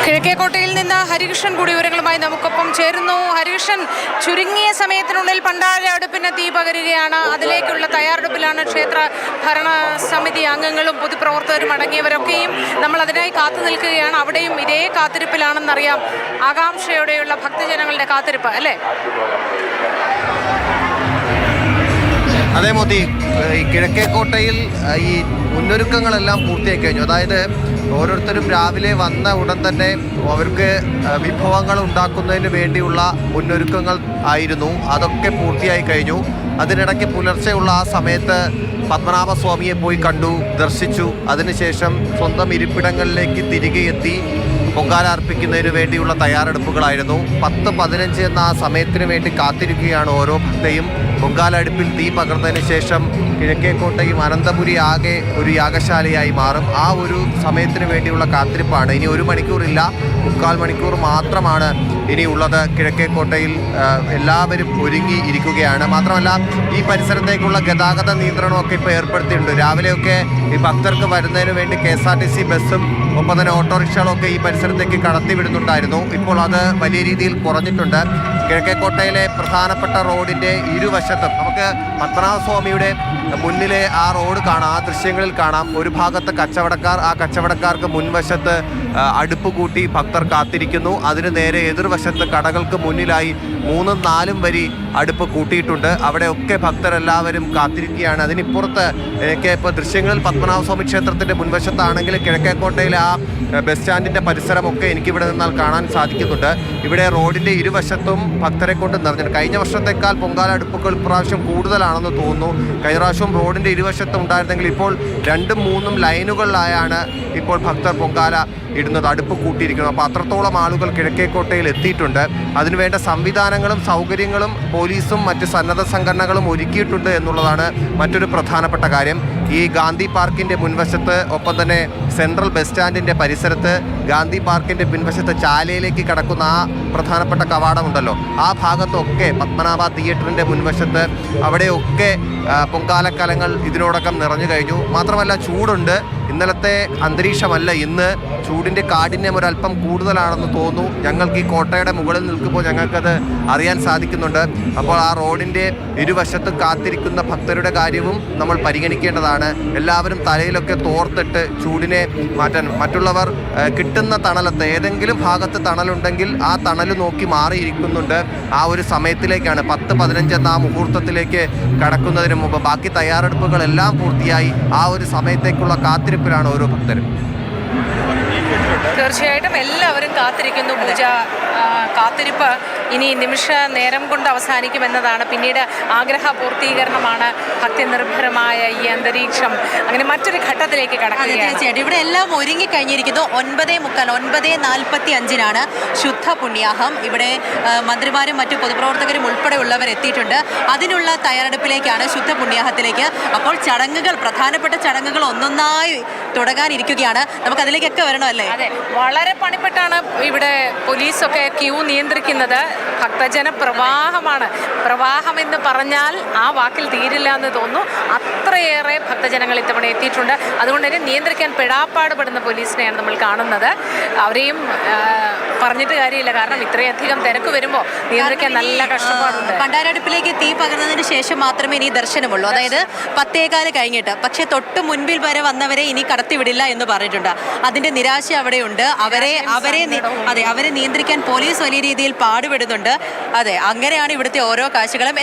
കിഴക്കേക്കോട്ടയിൽ നിന്ന് ഹരികൃഷ്ണൻ കൂടി വിവരങ്ങളുമായി നമുക്കൊപ്പം ചേരുന്നു. ഹരികൃഷ്ണൻ, ചുരുങ്ങിയ സമയത്തിനുള്ളിൽ പണ്ടാര അടുപ്പിന് തീ പകരുകയാണ്. അതിലേക്കുള്ള തയ്യാറെടുപ്പിലാണ് ക്ഷേത്ര ഭരണസമിതി അംഗങ്ങളും പൊതുപ്രവർത്തകരും അടങ്ങിയവരൊക്കെയും. നമ്മൾ അതിനായി കാത്തു നിൽക്കുകയാണ്. അവിടെയും ഇതേ കാത്തിരിപ്പിലാണെന്നറിയാം. ആകാംക്ഷയോടെയുള്ള ഭക്തജനങ്ങളുടെ കാത്തിരിപ്പ് അല്ലേ? അതേ മോദി, ഈ കിഴക്കേക്കോട്ടയിൽ ഈ മുന്നൊരുക്കങ്ങളെല്ലാം പൂർത്തിയായി കഴിഞ്ഞു. അതായത് ഓരോരുത്തരും രാവിലെ വന്ന ഉടൻ തന്നെ അവർക്ക് വിഭവങ്ങൾ ഉണ്ടാക്കുന്നതിന് വേണ്ടിയുള്ള മുന്നൊരുക്കങ്ങൾ ആയിരുന്നു. അതൊക്കെ പൂർത്തിയായി കഴിഞ്ഞു. അതിനിടയ്ക്ക് പുലർച്ചെയുള്ള ആ സമയത്ത് പത്മനാഭസ്വാമിയെ പോയി കണ്ടു, ദർശിച്ചു. അതിനുശേഷം സ്വന്തം ഇരിപ്പിടങ്ങളിലേക്ക് തിരികെ എത്തി പൊങ്കാല അർപ്പിക്കുന്നതിന് വേണ്ടിയുള്ള തയ്യാറെടുപ്പുകളായിരുന്നു. 10-15 എന്ന ആ സമയത്തിന് വേണ്ടി കാത്തിരിക്കുകയാണ് ഓരോ ഭക്തയും. പൊങ്കാല അടുപ്പിൽ തീ പകർന്നതിന് ശേഷം കിഴക്കേക്കോട്ടയും അനന്തപുരി ആകെ ഒരു യാഗശാലയായി മാറും. ആ ഒരു സമയത്തിന് വേണ്ടിയുള്ള കാത്തിരിപ്പാണ്. ഇനി 1 മണിക്കൂറില്ല, 3/4 മണിക്കൂർ മാത്രമാണ് ഇനിയുള്ളത്. കിഴക്കേക്കോട്ടയിൽ എല്ലാവരും ഒരുങ്ങി ഇരിക്കുകയാണ്. മാത്രമല്ല, ഈ പരിസരത്തേക്കുള്ള ഗതാഗത നിയന്ത്രണമൊക്കെ ഇപ്പോൾ ഏർപ്പെടുത്തിയിട്ടുണ്ട്. രാവിലെയൊക്കെ ഈ ഭക്തർക്ക് വരുന്നതിന് വേണ്ടി KSRTC ബസ്സും ഒപ്പം തന്നെ ഓട്ടോറിക്ഷകളൊക്കെ ഈ പരിസരത്തേക്ക് കടത്തിവിടുന്നുണ്ടായിരുന്നു. ഇപ്പോൾ അത് വലിയ രീതിയിൽ കുറഞ്ഞിട്ടുണ്ട്. കിഴക്കേക്കോട്ടയിലെ പ്രധാനപ്പെട്ട റോഡിൻ്റെ ഇരുവശത്തും നമുക്ക് പത്മനാഭസ്വാമിയുടെ മുന്നിലെ ആ റോഡ് കാണാം, ആ ദൃശ്യങ്ങളിൽ കാണാം. ഒരു ഭാഗത്ത് കച്ചവടക്കാർ, ആ കച്ചവടക്കാർക്ക് മുൻവശത്ത് അടുപ്പ് കൂട്ടി ഭക്തർ കാത്തിരിക്കുന്നു. അതിന് നേരെ എതിർവശത്ത് കടകൾക്ക് മുന്നിലായി 3-4 വരി അടുപ്പ് കൂട്ടിയിട്ടുണ്ട്. അവിടെയൊക്കെ ഭക്തരെല്ലാവരും കാത്തിരിക്കുകയാണ്. അതിനിപ്പുറത്ത് എനിക്ക് ഇപ്പോൾ ദൃശ്യങ്ങളിൽ പത്മനാഭസ്വാമി ക്ഷേത്രത്തിൻ്റെ മുൻവശത്താണെങ്കിൽ കിഴക്കേക്കോട്ടയിലെ ആ ബസ് സ്റ്റാൻഡിൻ്റെ പരിസരമൊക്കെ എനിക്കിവിടെ നിന്നാൽ കാണാൻ സാധിക്കുന്നുണ്ട്. ഇവിടെ റോഡിൻ്റെ ഇരുവശത്തും ഭക്തരെ കൊണ്ട് നിറഞ്ഞിട്ടുണ്ട്. കഴിഞ്ഞ വർഷത്തേക്കാൾ പൊങ്കാല അടുപ്പുകൾ ഇപ്രാവശ്യം കൂടുതലാണെന്ന് തോന്നുന്നു. കഴിഞ്ഞ പ്രാവശ്യം റോഡിൻ്റെ ഇരുവശത്തും ഉണ്ടായിരുന്നെങ്കിൽ ഇപ്പോൾ 2-3 ലൈനുകളിലായാണ് ഇപ്പോൾ ഭക്തർ പൊങ്കാല ഇടുന്നത്, അടുപ്പ് കൂട്ടിയിരിക്കുന്നത്. അപ്പോൾ അത്രത്തോളം ആളുകൾ കിഴക്കേക്കോട്ടയിൽ എത്തിയിട്ടുണ്ട്. അതിനുവേണ്ട സംവിധാനങ്ങളും സൗകര്യങ്ങളും പോലീസും മറ്റ് സന്നദ്ധ സംഘടനകളും ഒരുക്കിയിട്ടുണ്ട് എന്നുള്ളതാണ് മറ്റൊരു പ്രധാനപ്പെട്ട കാര്യം. ഈ ഗാന്ധി പാർക്കിൻ്റെ മുൻവശത്ത്, ഒപ്പം തന്നെ സെൻട്രൽ ബസ് സ്റ്റാൻഡിൻ്റെ പരിസരത്ത്, ഗാന്ധി പാർക്കിൻ്റെ പിൻവശത്ത് ചാലയിലേക്ക് കടക്കുന്ന ആ പ്രധാനപ്പെട്ട കവാടമുണ്ടല്ലോ, ആ ഭാഗത്തൊക്കെ പത്മനാഭ തിയേറ്ററിൻ്റെ മുൻവശത്ത് അവിടെയൊക്കെ പൊങ്കാലക്കലങ്ങൾ ഇതിനോടകം നിറഞ്ഞു കഴിഞ്ഞു. മാത്രമല്ല, ചൂടുണ്ട്. ഇന്നലത്തെ അന്തരീക്ഷമല്ല ഇന്ന്. ചൂടിൻ്റെ കാഠിന്യം ഒരല്പം കൂടുതലാണെന്ന് തോന്നുന്നു. ഞങ്ങൾക്ക് ഈ കോട്ടയുടെ മുകളിൽ നിൽക്കുമ്പോൾ ഞങ്ങൾക്കത് അറിയാൻ സാധിക്കുന്നുണ്ട്. അപ്പോൾ ആ റോഡിൻ്റെ ഇരുവശത്ത് കാത്തിരിക്കുന്ന ഭക്തരുടെ കാര്യവും നമ്മൾ പരിഗണിക്കേണ്ടതാണ്. എല്ലാവരും തലയിലൊക്കെ തോർത്തിട്ട് ചൂടിനെ മാറ്റാൻ, മറ്റുള്ളവർ കിട്ടുന്ന തണലത്ത് ഏതെങ്കിലും ഭാഗത്ത് തണലുണ്ടെങ്കിൽ ആ തണൽ നോക്കി മാറിയിരിക്കുന്നുണ്ട്. ആ ഒരു സമയത്തിലേക്കാണ് 10-15 എന്ന ആ മുഹൂർത്തത്തിലേക്ക് കടക്കുന്നതിന് മുമ്പ് ബാക്കി തയ്യാറെടുപ്പുകളെല്ലാം പൂർത്തിയായി. ആ ഒരു സമയത്തേക്കുള്ള കാത്തിരിപ്പിലാണ് ഓരോ ഭക്തരും. തീർച്ചയായിട്ടും എല്ലാവരും കാത്തിരിക്കുന്നു. പൂജ കാത്തിരിപ്പ് ഇനി നിമിഷ നേരം കൊണ്ട് അവസാനിക്കുമെന്നതാണ്. പിന്നീട് ആഗ്രഹ പൂർത്തീകരണമാണ്. ഭക്തിനിർഭരമായ ഈ അന്തരീക്ഷം അങ്ങനെ മറ്റൊരു ഘട്ടത്തിലേക്ക് കടക്കുകയാണ്. തീർച്ചയായിട്ടും ഇവിടെ എല്ലാം ഒരുങ്ങി കഴിഞ്ഞിരിക്കുന്നു. 9:45 ശുദ്ധ പുണ്യാഹം. ഇവിടെ മന്ത്രിമാരും മറ്റു പൊതുപ്രവർത്തകരും ഉൾപ്പെടെയുള്ളവർ എത്തിയിട്ടുണ്ട്. അതിനുള്ള തയ്യാറെടുപ്പിലേക്കാണ്, ശുദ്ധ പുണ്യാഹത്തിലേക്ക്. അപ്പോൾ ചടങ്ങുകൾ, പ്രധാനപ്പെട്ട ചടങ്ങുകൾ ഒന്നൊന്നായി തുടങ്ങാനിരിക്കുകയാണ്. നമുക്ക് അതിലേക്കൊക്കെ വരണം അല്ലേ? അതെ, വളരെ പണിപ്പെട്ടാണ് ഇവിടെ പോലീസൊക്കെ ക്യൂ നിയന്ത്രിക്കുന്നത്. ഭക്തജന പ്രവാഹമാണ്. പ്രവാഹം എന്ന് പറഞ്ഞാൽ ആ വാക്കിൽ തീരില്ല എന്ന് തോന്നുന്നു. അത്രയേറെ ഭക്തജനങ്ങൾ ഇത്തവണ എത്തിയിട്ടുണ്ട്. അതുകൊണ്ട് തന്നെ നിയന്ത്രിക്കാൻ പെടാപ്പാടുപെടുന്ന പോലീസിനെയാണ് നമ്മൾ കാണുന്നത്. അവരെയും പറഞ്ഞിട്ട് കാര്യമില്ല. കാരണം ഇത്രയധികം തിരക്ക് വരുമ്പോൾ നിയന്ത്രിക്കാൻ നല്ല കഷ്ടപ്പാടുണ്ട്. പണ്ടാരടുപ്പിലേക്ക് തീ പകർന്നതിന് ശേഷം മാത്രമേ ഇനി ദർശനമുള്ളൂ. അതായത് 10:15 കഴിഞ്ഞിട്ട്. പക്ഷേ തൊട്ട് മുൻപിൽ വരെ വന്നവരെ ഇനി കടത്തിവിടില്ല എന്ന് പറഞ്ഞിട്ടുണ്ട്. അതിന്റെ നിരാശ അവിടെയുണ്ട്. അവരെ നിയന്ത്രിക്കാൻ പോലീസ് വലിയ രീതിയിൽ പാടുപെടുന്നുണ്ട്. അതെ, അങ്ങനെയാണ് ഇവിടുത്തെ ഓരോ കാഴ്ചകളും.